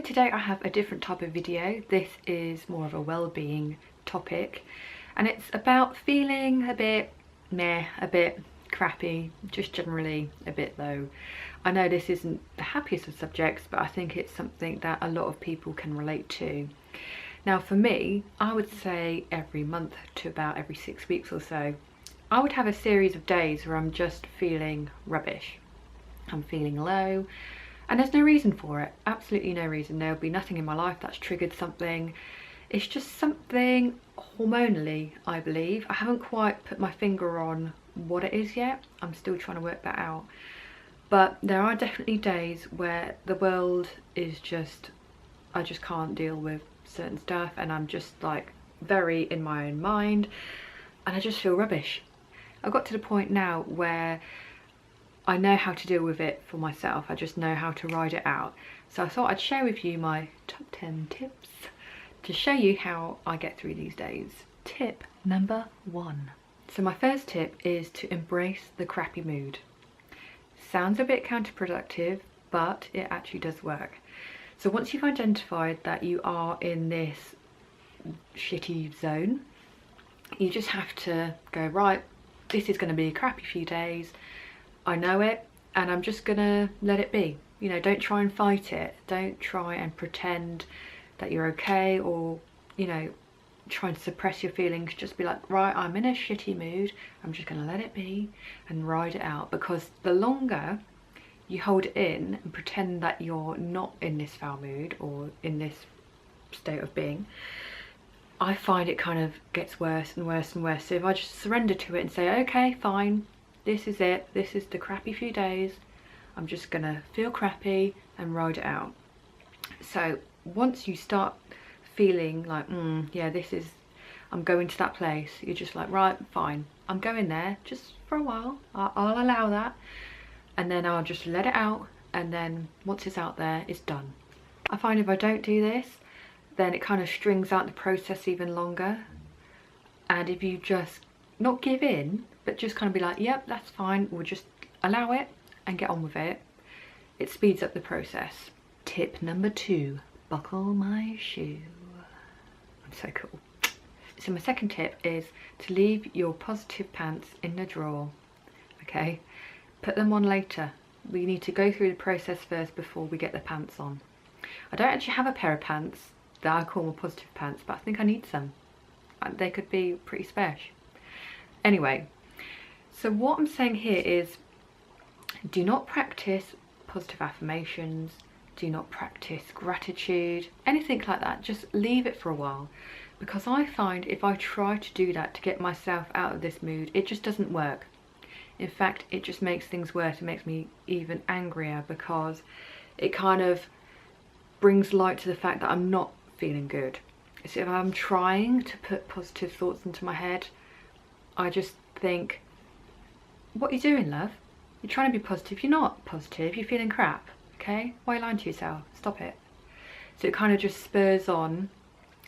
today I have a different type of video. This is more of a well-being topic, and it's about feeling a bit meh, a bit crappy, just generally a bit low. I know this isn't the happiest of subjects, but I think it's something that a lot of people can relate to. Now for me, I would say every month to about every 6 weeks or so, I would have a series of days where I'm just feeling rubbish. I'm feeling low, and there's no reason for it, absolutely no reason. There'll be nothing in my life that's triggered something. It's just something hormonally, I believe. I haven't quite put my finger on what it is yet. I'm still trying to work that out. But there are definitely days where the world is just, I just can't deal with certain stuff, and I'm just like very in my own mind, and I just feel rubbish. I've got to the point now where I know how to deal with it for myself. I just know how to ride it out. So I thought I'd share with you my top 10 tips to show you how I get through these days. Tip number 1. So my first tip is to embrace the crappy mood. Sounds a bit counterproductive, but it actually does work. So once you've identified that you are in this shitty zone, you just have to go, right, this is going to be a crappy few days. I know it, and I'm just gonna let it be. You know, don't try and fight it. Don't try and pretend that you're okay, or, you know, try and suppress your feelings. Just be like, right, I'm in a shitty mood. I'm just gonna let it be and ride it out. Because the longer you hold it in and pretend that you're not in this foul mood or in this state of being, I find it kind of gets worse and worse and worse. So if I just surrender to it and say, okay, fine, this is it, this is the crappy few days, I'm just gonna feel crappy and ride it out. So once you start feeling like, yeah, this is, I'm going to that place, you're just like, right, fine, I'm going there just for a while, I'll allow that, and then I'll just let it out, and then once it's out there, it's done. I find if I don't do this, then it kind of strings out the process even longer. And if you just not give in, but just kind of be like, yep, that's fine, we'll just allow it and get on with it, it speeds up the process. Tip number 2, buckle my shoe. I'm so cool. So my second tip is to leave your positive pants in the drawer. Okay, put them on later. We need to go through the process first before we get the pants on. I don't actually have a pair of pants that I call my positive pants, but I think I need some. They could be pretty special. Anyway, so what I'm saying here is, do not practice positive affirmations, do not practice gratitude, anything like that. Just leave it for a while, because I find if I try to do that to get myself out of this mood, it just doesn't work. In fact, it just makes things worse. It makes me even angrier, because it kind of brings light to the fact that I'm not feeling good. So if I'm trying to put positive thoughts into my head, I just think, what are you doing, love? You're trying to be positive, you're not positive, you're feeling crap, okay? Why are you lying to yourself? Stop it. So it kind of just spurs on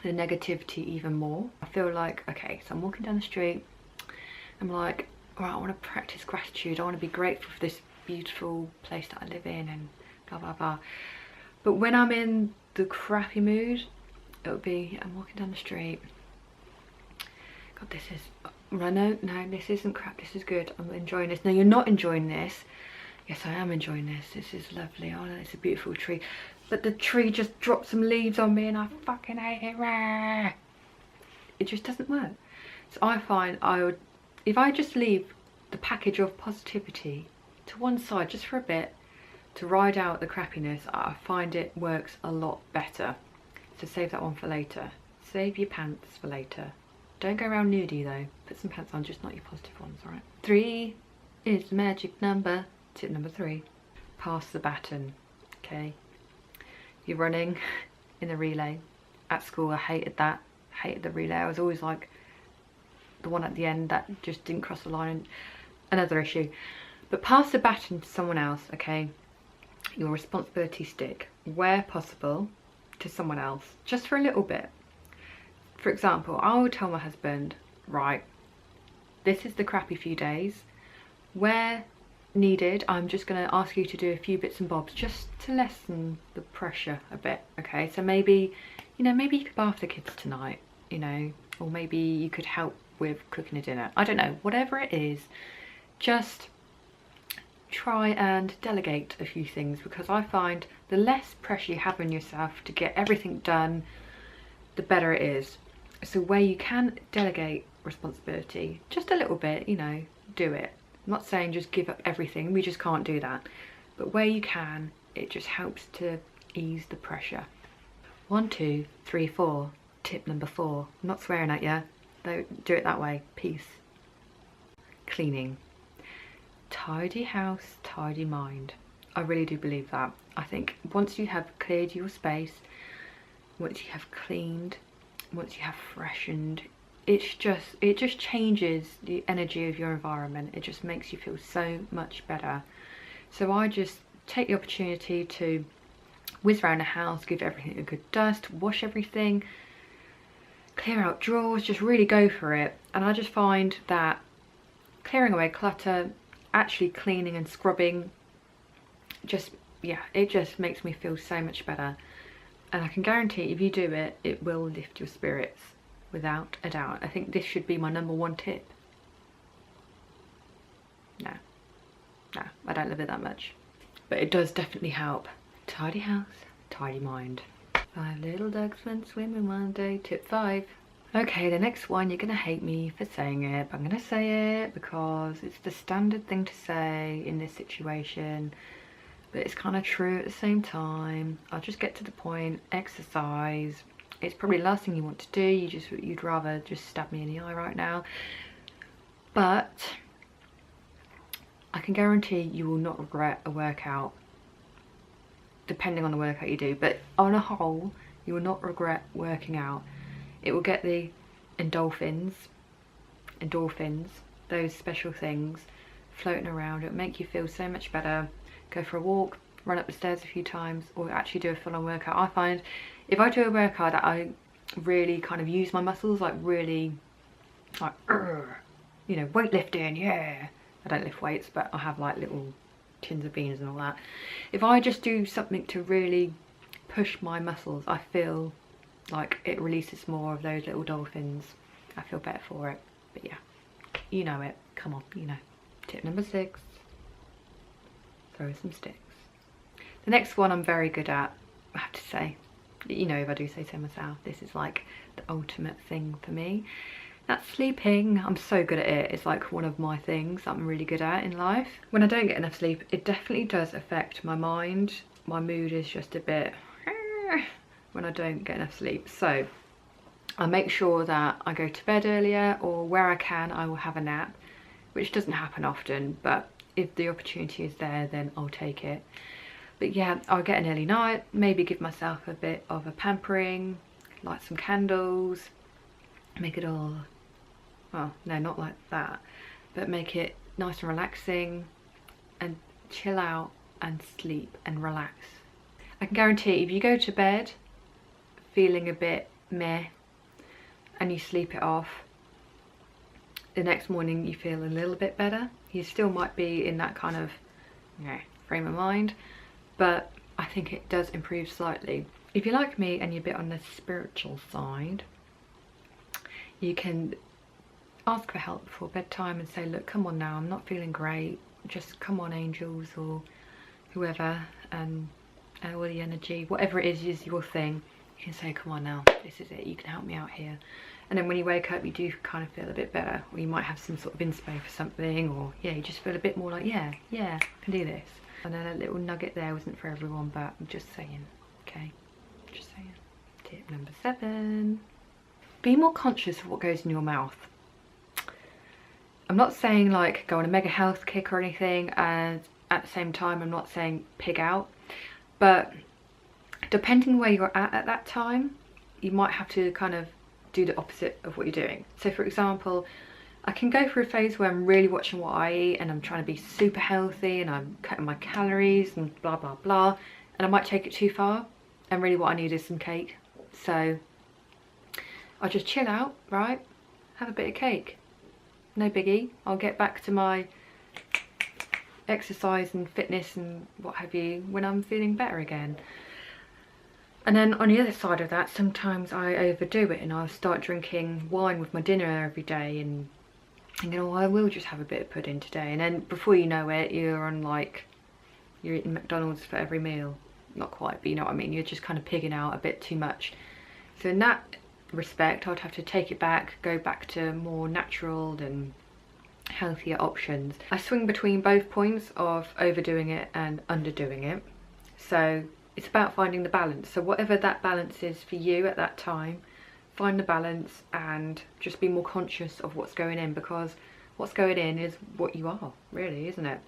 the negativity even more. I feel like, okay, so I'm walking down the street, I'm like, all right, I want to practice gratitude, I want to be grateful for this beautiful place that I live in, and blah, blah, blah. But when I'm in the crappy mood, it'll be, I'm walking down the street, God, this is, no, this isn't crap, this is good, I'm enjoying this. No, you're not enjoying this. Yes, I am enjoying this. This is lovely. Oh, it's a beautiful tree. But the tree just dropped some leaves on me and I fucking hate it. Rah! It just doesn't work. So I find I would, if I just leave the package of positivity to one side just for a bit to ride out the crappiness, I find it works a lot better. So save that one for later. Save your pants for later. Don't go around nudie though. Put some pants on, just not your positive ones, alright? 3 is the magic number. Tip number 3. Pass the baton. Okay? You're running in the relay. At school I hated that. Hated the relay. I was always like the one at the end that just didn't cross the line. Another issue. But pass the baton to someone else, okay? Your responsibility stick, where possible, to someone else. Just for a little bit. For example, I will tell my husband, right, this is the crappy few days, where needed, I'm just going to ask you to do a few bits and bobs just to lessen the pressure a bit, okay? So maybe, you know, maybe you could bath the kids tonight, you know, or maybe you could help with cooking a dinner. I don't know, whatever it is, just try and delegate a few things, because I find the less pressure you have on yourself to get everything done, the better it is. So where you can delegate responsibility just a little bit, you know, do it. I'm not saying just give up everything, we just can't do that, but where you can, it just helps to ease the pressure. 1, 2, 3, 4. Tip number 4. I'm not swearing at you, don't do it that way. Peace. Cleaning. Tidy house, tidy mind. I really do believe that. I think once you have cleared your space, once you have cleaned, once you have freshened, it just changes the energy of your environment. It just makes you feel so much better. So I just take the opportunity to whiz around the house, give everything a good dust, wash everything, clear out drawers, just really go for it. And I just find that clearing away clutter, actually cleaning and scrubbing, just, yeah, it just makes me feel so much better. And I can guarantee if you do it, it will lift your spirits without a doubt. I think this should be my number 1 tip. No, I don't live it that much, but it does definitely help. Tidy house, tidy mind. 5 little ducks went swimming one day. Tip 5. Okay, the next one, you're gonna hate me for saying it, but I'm gonna say it because it's the standard thing to say in this situation, but it's kind of true at the same time. I'll just get to the point. Exercise. It's probably the last thing you want to do. You'd rather just stab me in the eye right now, but I can guarantee you will not regret a workout, depending on the workout you do, but on a whole, you will not regret working out. It will get the endorphins, those special things floating around. It'll make you feel so much better. Go for a walk, run up the stairs a few times, or actually do a full-on workout. I find if I do a workout that I really kind of use my muscles, like really, like, you know, weightlifting, yeah. I don't lift weights, but I have like little tins of beans and all that. If I just do something to really push my muscles, I feel like it releases more of those little dolphins. I feel better for it. But yeah, you know it. Come on, you know. Tip number 6. Throw some sticks. The next one I'm very good at, I have to say. You know, if I do say so myself, this is like the ultimate thing for me. That's sleeping. I'm so good at it. It's like one of my things that I'm really good at in life. When I don't get enough sleep, it definitely does affect my mind. My mood is just a bit when I don't get enough sleep. So I make sure that I go to bed earlier, or where I can, I will have a nap, which doesn't happen often, but if the opportunity is there, then I'll take it. But yeah, I'll get an early night, maybe give myself a bit of a pampering, light some candles, make it all, well, no, not like that, but make it nice and relaxing, and chill out and sleep and relax. I can guarantee if you go to bed feeling a bit meh and you sleep it off, the next morning you feel a little bit better. You still might be in that kind of, you know, frame of mind, but I think it does improve slightly. If you're like me and you're a bit on the spiritual side, you can ask for help before bedtime and say, look, come on now, I'm not feeling great, just come on angels or whoever, and all the energy, whatever it is your thing. You can say, come on now, this is it, you can help me out here. And then when you wake up, you do kind of feel a bit better, or you might have some sort of inspo for something, or yeah, you just feel a bit more like, yeah, I can do this. I know that little nugget there wasn't for everyone, but I'm just saying, okay, just saying. Tip number 7, be more conscious of what goes in your mouth. I'm not saying like go on a mega health kick or anything, and at the same time I'm not saying pig out, but depending where you're at that time, you might have to kind of do the opposite of what you're doing. So for example, I can go through a phase where I'm really watching what I eat and I'm trying to be super healthy and I'm cutting my calories and blah blah blah, and I might take it too far, and really what I need is some cake. So I'll just chill out, right, have a bit of cake, no biggie. I'll get back to my exercise and fitness and what have you when I'm feeling better again. And then on the other side of that, sometimes I overdo it and I'll start drinking wine with my dinner every day and thinking, oh, I will just have a bit of pudding today. And then before you know it, you're on like, you're eating McDonald's for every meal. Not quite, but you know what I mean. You're just kind of pigging out a bit too much. So in that respect, I'd have to take it back, go back to more natural and healthier options. I swing between both points of overdoing it and underdoing it. So it's about finding the balance. So whatever that balance is for you at that time, find the balance and just be more conscious of what's going in, because what's going in is what you are, really, isn't it?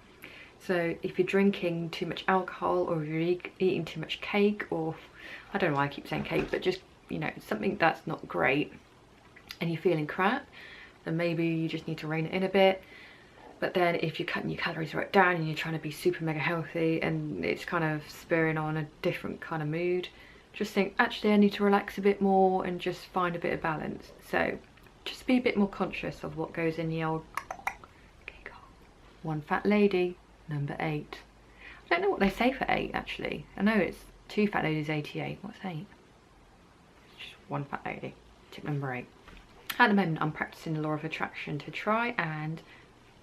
So if you're drinking too much alcohol, or if you're eating too much cake, or I don't know why I keep saying cake, but just, you know, something that's not great, and you're feeling crap, then maybe you just need to rein it in a bit. But then if you're cutting your calories right down and you're trying to be super mega healthy and it's kind of spurring on a different kind of mood, just think, actually I need to relax a bit more and just find a bit of balance. So just be a bit more conscious of what goes in the old cake hole. One fat lady, number 8. I don't know what they say for 8 actually. I know it's 2 fat ladies 88. What's 8? Just one fat lady. Tip number 8. At the moment I'm practicing the law of attraction to try and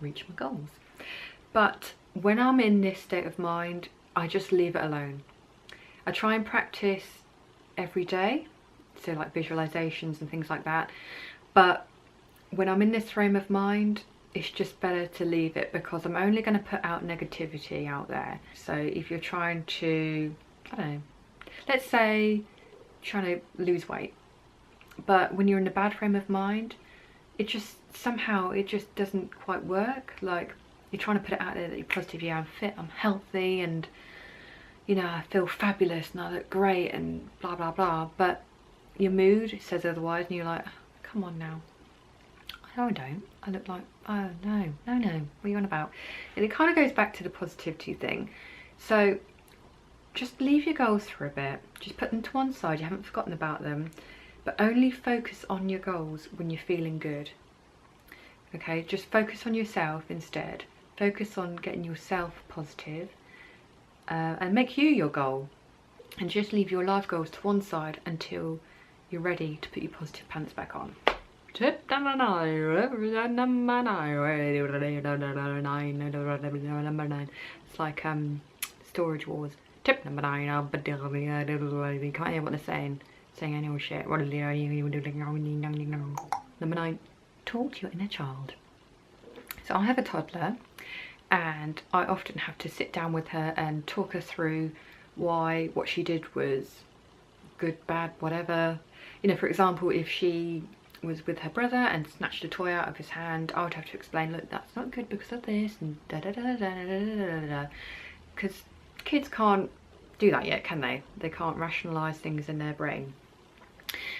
reach my goals. But when I'm in this state of mind, I just leave it alone. I try and practice every day, so like visualizations and things like that. But when I'm in this frame of mind, it's just better to leave it, because I'm only going to put out negativity out there. So if you're trying to, I don't know, let's say trying to lose weight, but when you're in a bad frame of mind, it just somehow it just doesn't quite work. Like you're trying to put it out there that you're positive, yeah, I'm fit, I'm healthy, and you know, I feel fabulous and I look great and blah blah blah, but your mood says otherwise and you're like, come on now. No, I don't. I look like, oh no, no, no, what are you on about? And it kind of goes back to the positivity thing. So just leave your goals for a bit, just put them to one side, you haven't forgotten about them, but only focus on your goals when you're feeling good. Okay, just focus on yourself instead. Focus on getting yourself positive, and make you your goal, and just leave your life goals to one side until you're ready to put your positive pants back on. Tip number 9. It's like Storage Wars. Tip number 9. You can't hear what they're saying any old shit. Number 9. Talk to your inner child. So I have a toddler, and I often have to sit down with her and talk her through why what she did was good, bad, whatever. You know, for example, if she was with her brother and snatched a toy out of his hand, I would have to explain, look, that's not good because of this, and da da da da da da da da. Because kids can't do that yet, can they? They can't rationalise things in their brain.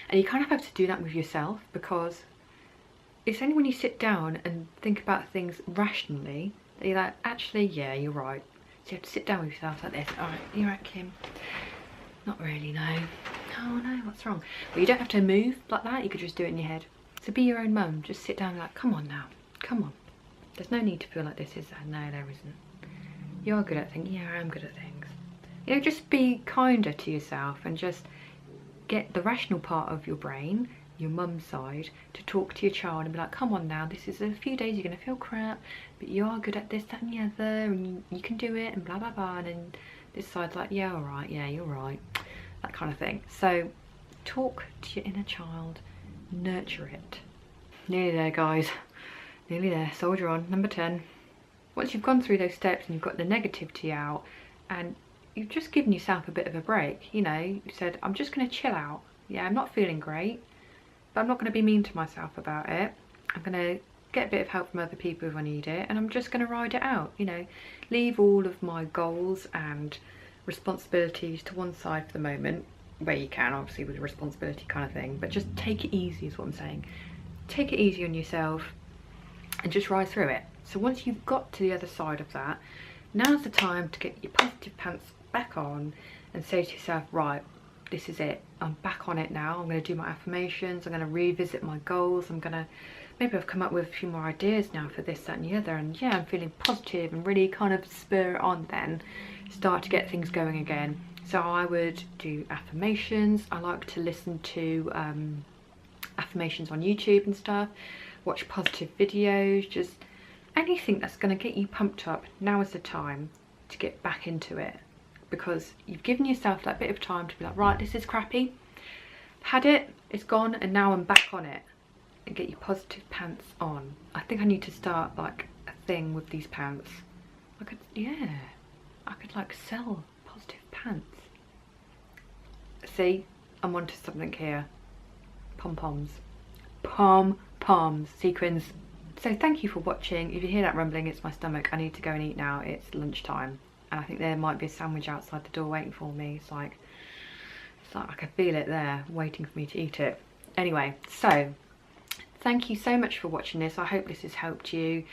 And you kind of have to do that with yourself, because it's only when you sit down and think about things rationally that you're like, actually, yeah, you're right. So you have to sit down with yourself like this. All right, you're right, Kim. Not really, no. Oh no, what's wrong? Well, you don't have to move like that. You could just do it in your head. So be your own mum. Just sit down and like, come on now, come on. There's no need to feel like this, is there? No, there isn't. You are good at things. Yeah, I am good at things. You know, just be kinder to yourself and just get the rational part of your brain, your mum's side, to talk to your child and be like, come on now, this is a few days you're going to feel crap, but you are good at this, that and the other, and you can do it, and blah blah blah. And then this side's like, yeah, all right, yeah, you're right, that kind of thing. So talk to your inner child, nurture it. Nearly there, guys, nearly there. Soldier on. Number 10. Once you've gone through those steps and you've got the negativity out and you've just given yourself a bit of a break, you know, you said, I'm just going to chill out. Yeah, I'm not feeling great, but I'm not going to be mean to myself about it. I'm going to get a bit of help from other people if I need it, and I'm just going to ride it out, you know. Leave all of my goals and responsibilities to one side for the moment, where you can, obviously, with a responsibility kind of thing, but just take it easy is what I'm saying. Take it easy on yourself and just ride through it. So once you've got to the other side of that, now's the time to get your positive pants back on and say to yourself, right, this is it, I'm back on it now. I'm going to do my affirmations, I'm going to revisit my goals, I'm going to maybe I've come up with a few more ideas now for this, that and the other, and yeah, I'm feeling positive and really kind of spur it on then, start to get things going again. So I would do affirmations. I like to listen to affirmations on YouTube and stuff, watch positive videos, just anything that's going to get you pumped up. Now is the time to get back into it, because you've given yourself that bit of time to be like, right, this is crappy, had it, it's gone, and now I'm back on it. And get your positive pants on. I think I need to start like a thing with these pants. I could like sell positive pants. See, I'm onto something here. Pom-poms. Pom-poms. Sequins. So thank you for watching. If you hear that rumbling, it's my stomach. I need to go and eat now. It's lunchtime. And I think there might be a sandwich outside the door waiting for me. It's like I can feel it there, waiting for me to eat it. Anyway, so thank you so much for watching this. I hope this has helped you.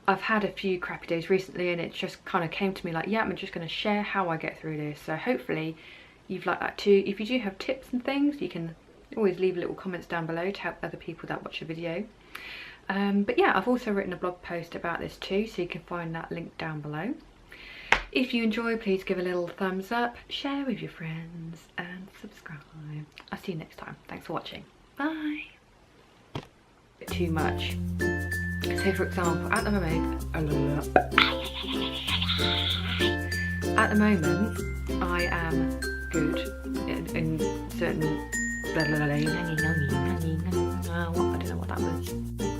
I've had a few crappy days recently, and it just kind of came to me like, yeah, I'm just going to share how I get through this. So hopefully you've liked that too. If you do have tips and things, you can always leave little comments down below to help other people that watch the video. But yeah, I've also written a blog post about this too, so you can find that link down below. If you enjoy, please give a little thumbs up, share with your friends, and subscribe. I'll see you next time. Thanks for watching. Bye. Too much. So for example, at the moment I am good in certain I don't know what that was.